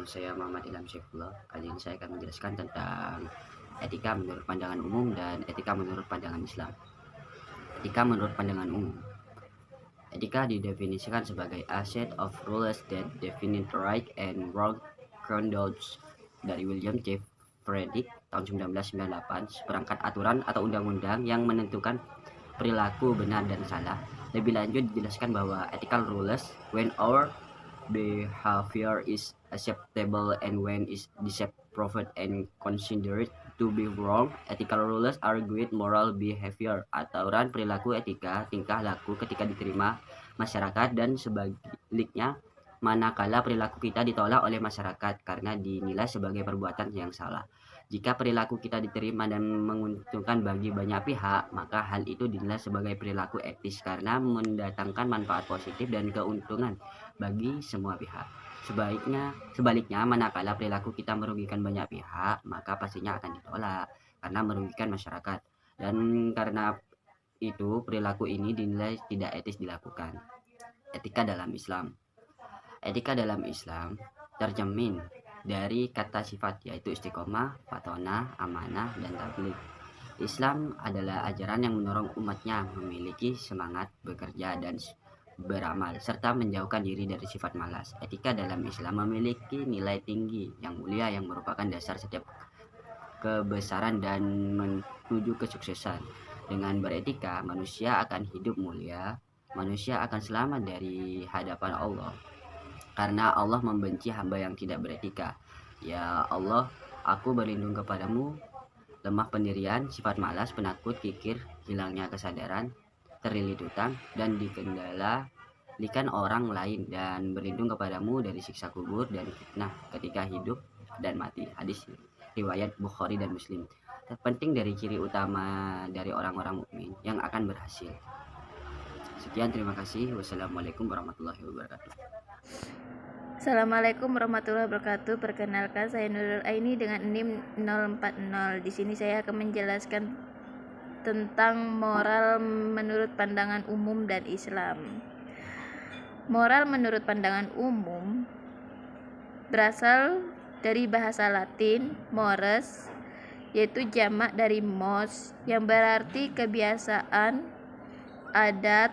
saya Muhammad Ilham Syaifullah. Kali ini saya akan menjelaskan tentang etika menurut pandangan umum dan etika menurut pandangan Islam. Etika menurut pandangan umum. Etika didefinisikan sebagai a set of rules that define right and wrong conduct dari William J. Frederick tahun 1998, seperangkat aturan atau undang-undang yang menentukan perilaku benar dan salah. Lebih lanjut dijelaskan bahwa ethical rules when our behavior is acceptable and when is disapproved and considered to be wrong. Ethical rules are good moral behavior. Aturan perilaku etika tingkah laku ketika diterima masyarakat dan sebaliknya manakala perilaku kita ditolak oleh masyarakat karena dinilai sebagai perbuatan yang salah. Jika perilaku kita diterima dan menguntungkan bagi banyak pihak, maka hal itu dinilai sebagai perilaku etis karena mendatangkan manfaat positif dan keuntungan bagi semua pihak. Sebaliknya, manakala perilaku kita merugikan banyak pihak, maka pastinya akan ditolak karena merugikan masyarakat. Dan karena itu, perilaku ini dinilai tidak etis dilakukan. Etika dalam Islam. Etika dalam Islam tercermin dari kata sifat yaitu istiqomah, fatonah, amanah, dan tabligh. Islam adalah ajaran yang mendorong umatnya memiliki semangat bekerja dan beramal serta menjauhkan diri dari sifat malas. Etika dalam Islam memiliki nilai tinggi yang mulia yang merupakan dasar setiap kebesaran dan menuju kesuksesan. Dengan beretika, manusia akan hidup mulia, manusia akan selamat dari hadapan Allah. Karena Allah membenci hamba yang tidak beretika. Ya Allah, aku berlindung kepadamu, lemah pendirian, sifat malas, penakut, kikir, hilangnya kesadaran, terlilit utang, dan dikendalikan orang lain, dan berlindung kepadamu dari siksa kubur dan fitnah ketika hidup dan mati. Hadis riwayat Bukhari dan Muslim. Penting dari ciri utama dari orang-orang mukmin yang akan berhasil. Sekian, terima kasih. Wassalamualaikum warahmatullahi wabarakatuh. Assalamualaikum warahmatullahi wabarakatuh. Perkenalkan, saya Nurul Aini dengan NIM 040. Di sini saya akan menjelaskan tentang moral menurut pandangan umum dan Islam. Moral menurut pandangan umum berasal dari bahasa Latin mores, yaitu jamak dari mos, yang berarti kebiasaan, adat,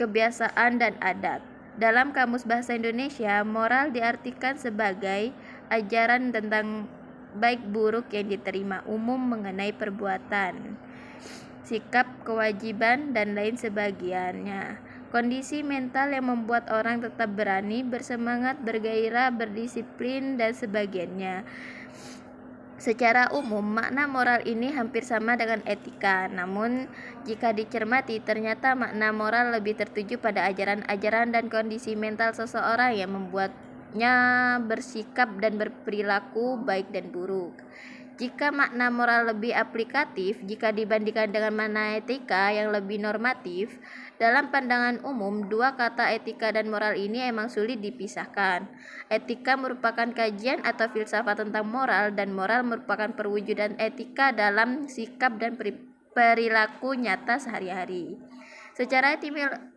dan adat. Dalam Kamus Bahasa Indonesia, moral diartikan sebagai ajaran tentang baik buruk yang diterima umum mengenai perbuatan, sikap, kewajiban, dan lain sebagainya. Kondisi mental yang membuat orang tetap berani, bersemangat, bergairah, berdisiplin, dan sebagainya. Secara umum, makna moral ini hampir sama dengan etika. Namun, jika dicermati, ternyata makna moral lebih tertuju pada ajaran-ajaran dan kondisi mental seseorang yang membuatnya bersikap dan berperilaku baik dan buruk. Jika makna moral lebih aplikatif jika dibandingkan dengan makna etika yang lebih normatif, dalam pandangan umum, dua kata etika dan moral ini emang sulit dipisahkan. Etika merupakan kajian atau filsafat tentang moral, dan moral merupakan perwujudan etika dalam sikap dan perilaku nyata sehari-hari. Secara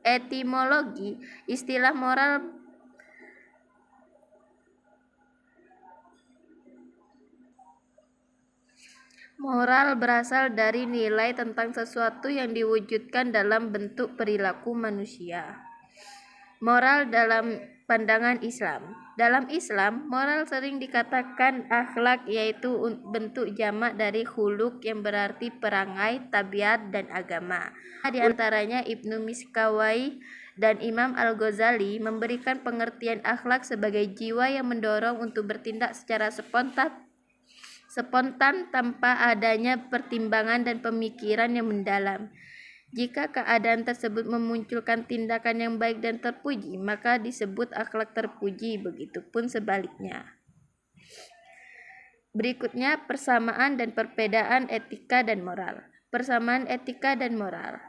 etimologi, istilah moral berasal dari nilai tentang sesuatu yang diwujudkan dalam bentuk perilaku manusia. Moral dalam pandangan Islam. Dalam Islam, moral sering dikatakan akhlak, yaitu bentuk jamak dari khuluk yang berarti perangai, tabiat, dan agama. Di antaranya Ibnu Miskawai dan Imam Al-Ghazali memberikan pengertian akhlak sebagai jiwa yang mendorong untuk bertindak secara spontan tanpa adanya pertimbangan dan pemikiran yang mendalam. Jika keadaan tersebut memunculkan tindakan yang baik dan terpuji, maka disebut akhlak terpuji, begitupun sebaliknya. Berikutnya, persamaan dan perbedaan etika dan moral. Persamaan etika dan moral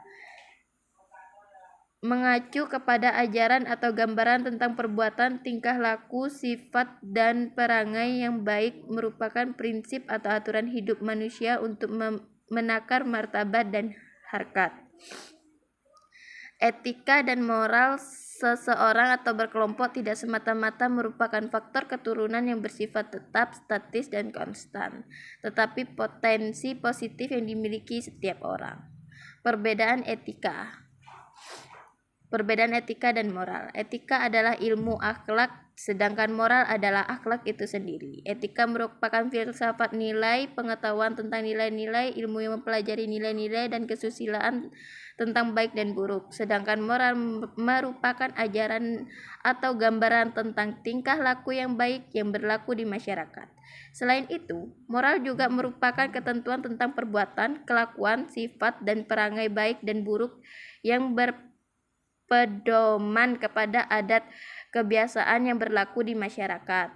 mengacu kepada ajaran atau gambaran tentang perbuatan, tingkah laku, sifat, dan perangai yang baik merupakan prinsip atau aturan hidup manusia untuk menakar martabat dan harkat. Etika dan moral seseorang atau berkelompok tidak semata-mata merupakan faktor keturunan yang bersifat tetap, statis, dan konstan, tetapi potensi positif yang dimiliki setiap orang. Perbedaan etika dan moral. Etika adalah ilmu akhlak, sedangkan moral adalah akhlak itu sendiri. Etika merupakan filsafat nilai, pengetahuan tentang nilai-nilai, ilmu yang mempelajari nilai-nilai dan kesusilaan tentang baik dan buruk. Sedangkan moral merupakan ajaran atau gambaran tentang tingkah laku yang baik yang berlaku di masyarakat. Selain itu, moral juga merupakan ketentuan tentang perbuatan, kelakuan, sifat, dan perangai baik dan buruk yang berpedoman kepada adat kebiasaan yang berlaku di masyarakat.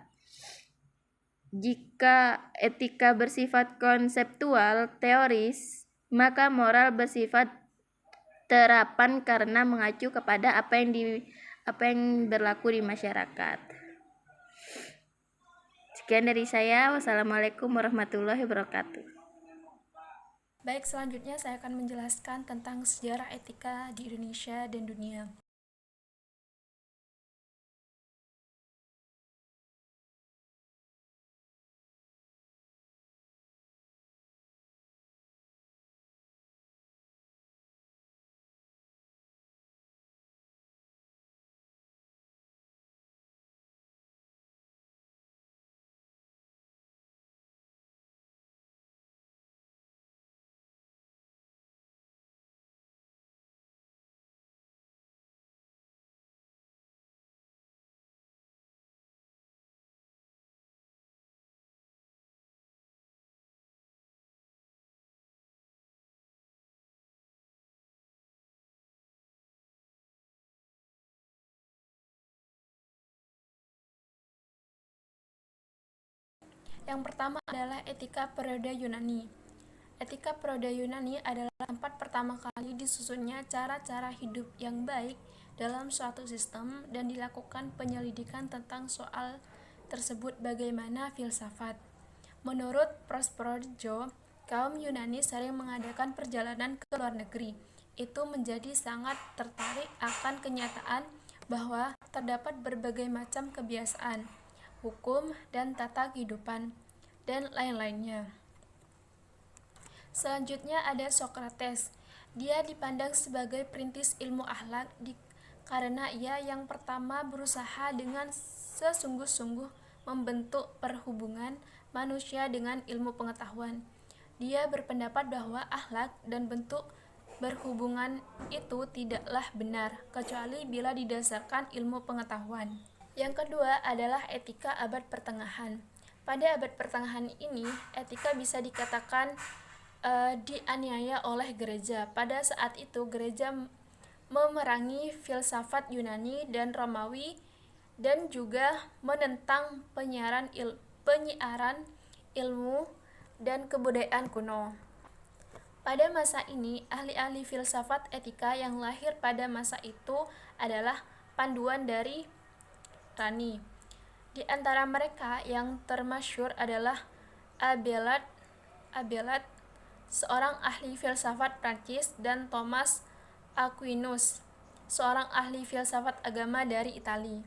Jika etika bersifat konseptual, teoris, maka moral bersifat terapan karena mengacu kepada apa yang berlaku di masyarakat. Sekian dari saya. Wassalamualaikum warahmatullahi wabarakatuh. Baik, selanjutnya saya akan menjelaskan tentang sejarah etika di Indonesia dan dunia. Yang pertama adalah etika periode Yunani. Etika periode Yunani adalah tempat pertama kali disusunnya cara-cara hidup yang baik dalam suatu sistem dan dilakukan penyelidikan tentang soal tersebut bagaimana filsafat. Menurut Prosperjo, kaum Yunani sering mengadakan perjalanan ke luar negeri. Itu menjadi sangat tertarik akan kenyataan bahwa terdapat berbagai macam kebiasaan, hukum, dan tata kehidupan, dan lain-lainnya. Selanjutnya ada Socrates. Dia dipandang sebagai perintis ilmu akhlak karena ia yang pertama berusaha dengan sesungguh-sungguh membentuk perhubungan manusia dengan ilmu pengetahuan. Dia berpendapat bahwa akhlak dan bentuk berhubungan itu tidaklah benar kecuali bila didasarkan ilmu pengetahuan. Yang kedua adalah etika abad pertengahan. Pada abad pertengahan ini, etika bisa dikatakan dianiaya oleh gereja. Pada saat itu, gereja memerangi filsafat Yunani dan Romawi dan juga menentang penyiaran ilmu dan kebudayaan kuno. Pada masa ini, ahli-ahli filsafat etika yang lahir pada masa itu adalah panduan dari Rani. Di antara mereka yang termasyhur adalah Abelard, seorang ahli filsafat Prancis, dan Thomas Aquinas, seorang ahli filsafat agama dari Italia.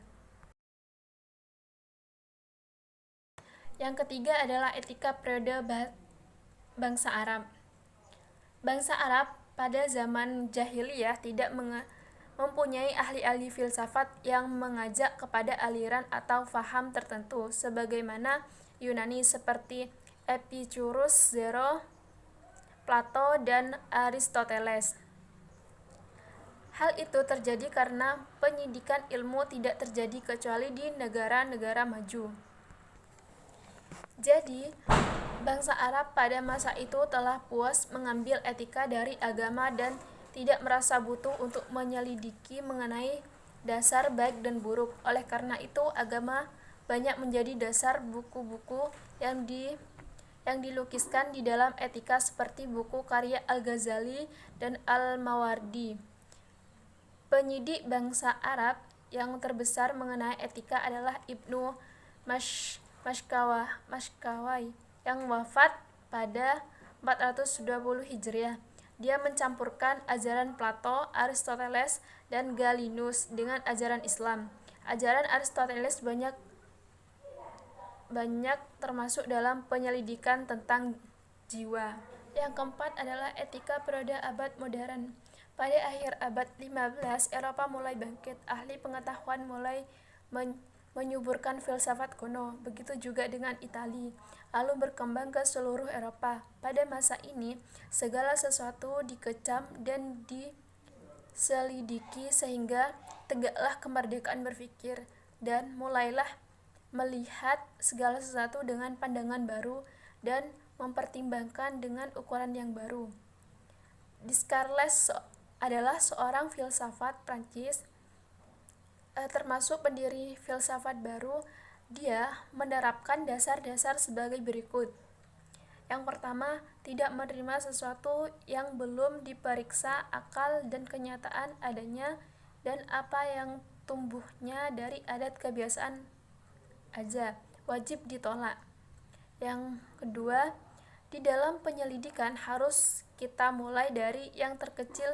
Yang ketiga adalah etika periode bangsa Arab. Bangsa Arab pada zaman jahiliyah tidak mempunyai ahli-ahli filsafat yang mengajak kepada aliran atau faham tertentu sebagaimana Yunani seperti Epicurus, Zeno, Plato, dan Aristoteles. Hal itu terjadi karena penyidikan ilmu tidak terjadi kecuali di negara-negara maju. Jadi, bangsa Arab pada masa itu telah puas mengambil etika dari agama dan tidak merasa butuh untuk menyelidiki mengenai dasar baik dan buruk. Oleh karena itu, agama banyak menjadi dasar buku-buku yang dilukiskan di dalam etika seperti buku karya Al-Ghazali dan Al-Mawardi. Penyidik bangsa Arab yang terbesar mengenai etika adalah Ibnu Mashkawai yang wafat pada 420 Hijriah. Dia mencampurkan ajaran Plato, Aristoteles, dan Galenus dengan ajaran Islam. Ajaran Aristoteles banyak termasuk dalam penyelidikan tentang jiwa. Yang keempat adalah etika pada abad modern. Pada akhir abad 15, Eropa mulai bangkit. Ahli pengetahuan mulai menyuburkan filsafat kuno. Begitu juga dengan Italia, lalu berkembang ke seluruh Eropa. Pada masa ini, segala sesuatu dikecam dan diselidiki sehingga tegaklah kemerdekaan berpikir dan mulailah melihat segala sesuatu dengan pandangan baru dan mempertimbangkan dengan ukuran yang baru. Descartes adalah seorang filsafat Prancis, termasuk pendiri filsafat baru. Dia menerapkan dasar-dasar sebagai berikut. Yang pertama, tidak menerima sesuatu yang belum diperiksa akal dan kenyataan adanya dan apa yang tumbuhnya dari adat kebiasaan aja, wajib ditolak. Yang kedua, di dalam penyelidikan harus kita mulai dari yang terkecil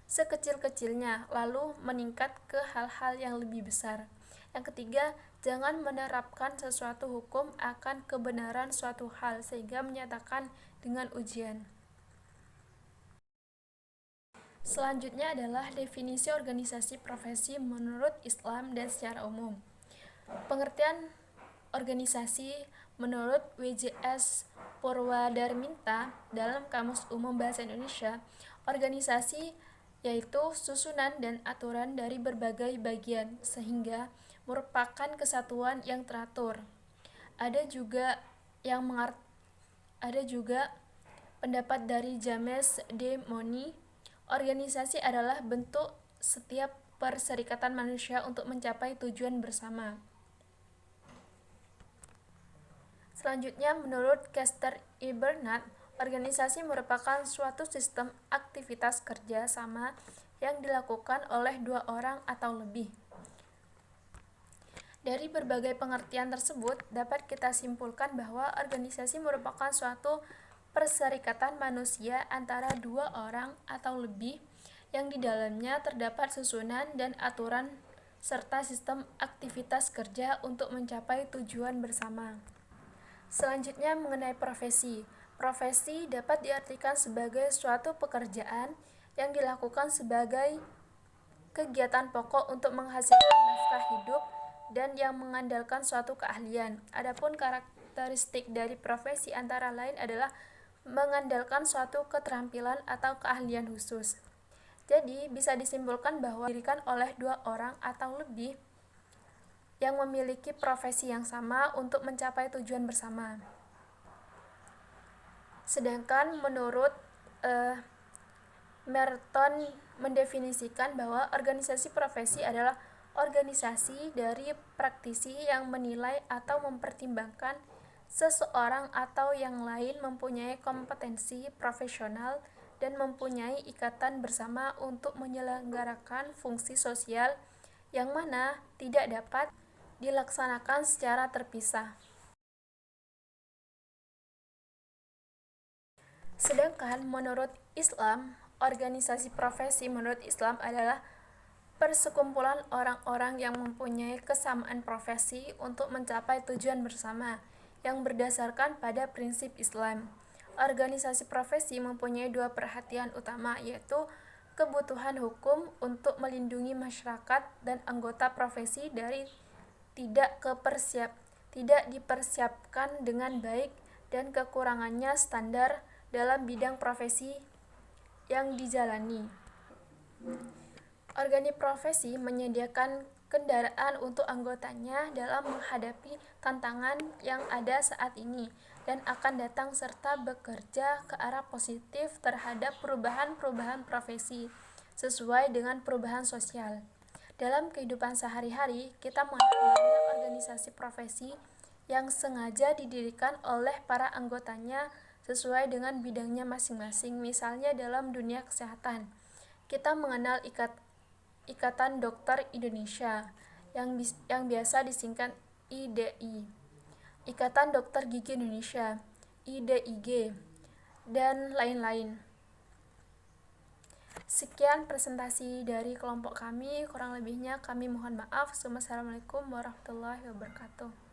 sekecil-kecilnya, lalu meningkat ke hal-hal yang lebih besar. Yang ketiga, jangan menerapkan sesuatu hukum akan kebenaran suatu hal sehingga menyatakan dengan ujian. Selanjutnya adalah definisi organisasi profesi menurut Islam dan secara umum. Pengertian organisasi menurut WJS Purwadarminta dalam Kamus Umum Bahasa Indonesia, organisasi yaitu susunan dan aturan dari berbagai bagian sehingga merupakan kesatuan yang teratur. Ada juga pendapat dari James D. Money, organisasi adalah bentuk setiap perserikatan manusia untuk mencapai tujuan bersama. Selanjutnya, menurut Kester E. Bernard, organisasi merupakan suatu sistem aktivitas kerja sama yang dilakukan oleh dua orang atau lebih. Dari berbagai pengertian tersebut, dapat kita simpulkan bahwa organisasi merupakan suatu perserikatan manusia antara dua orang atau lebih yang di dalamnya terdapat susunan dan aturan serta sistem aktivitas kerja untuk mencapai tujuan bersama. Selanjutnya mengenai profesi. Profesi dapat diartikan sebagai suatu pekerjaan yang dilakukan sebagai kegiatan pokok untuk menghasilkan nafkah hidup dan yang mengandalkan suatu keahlian. Adapun karakteristik dari profesi antara lain adalah mengandalkan suatu keterampilan atau keahlian khusus. Jadi, bisa disimpulkan bahwa didirikan oleh dua orang atau lebih yang memiliki profesi yang sama untuk mencapai tujuan bersama. Sedangkan menurut Merton mendefinisikan bahwa organisasi profesi adalah organisasi dari praktisi yang menilai atau mempertimbangkan seseorang atau yang lain mempunyai kompetensi profesional dan mempunyai ikatan bersama untuk menyelenggarakan fungsi sosial yang mana tidak dapat dilaksanakan secara terpisah. Sedangkan menurut Islam, organisasi profesi menurut Islam adalah persekumpulan orang-orang yang mempunyai kesamaan profesi untuk mencapai tujuan bersama yang berdasarkan pada prinsip Islam. Organisasi profesi mempunyai dua perhatian utama, yaitu kebutuhan hukum untuk melindungi masyarakat dan anggota profesi dari tidak dipersiapkan dengan baik dan kekurangannya standar dalam bidang profesi yang dijalani. Organisasi profesi menyediakan kendaraan untuk anggotanya dalam menghadapi tantangan yang ada saat ini dan akan datang serta bekerja ke arah positif terhadap perubahan-perubahan profesi sesuai dengan perubahan sosial. Dalam kehidupan sehari-hari, kita mengenal banyak organisasi profesi yang sengaja didirikan oleh para anggotanya sesuai dengan bidangnya masing-masing. Misalnya dalam dunia kesehatan, kita mengenal Ikatan Dokter Indonesia yang biasa disingkat IDI, Ikatan Dokter Gigi Indonesia, IDIG, dan lain-lain. Sekian presentasi dari kelompok kami, kurang lebihnya kami mohon maaf. Wassalamualaikum warahmatullahi wabarakatuh.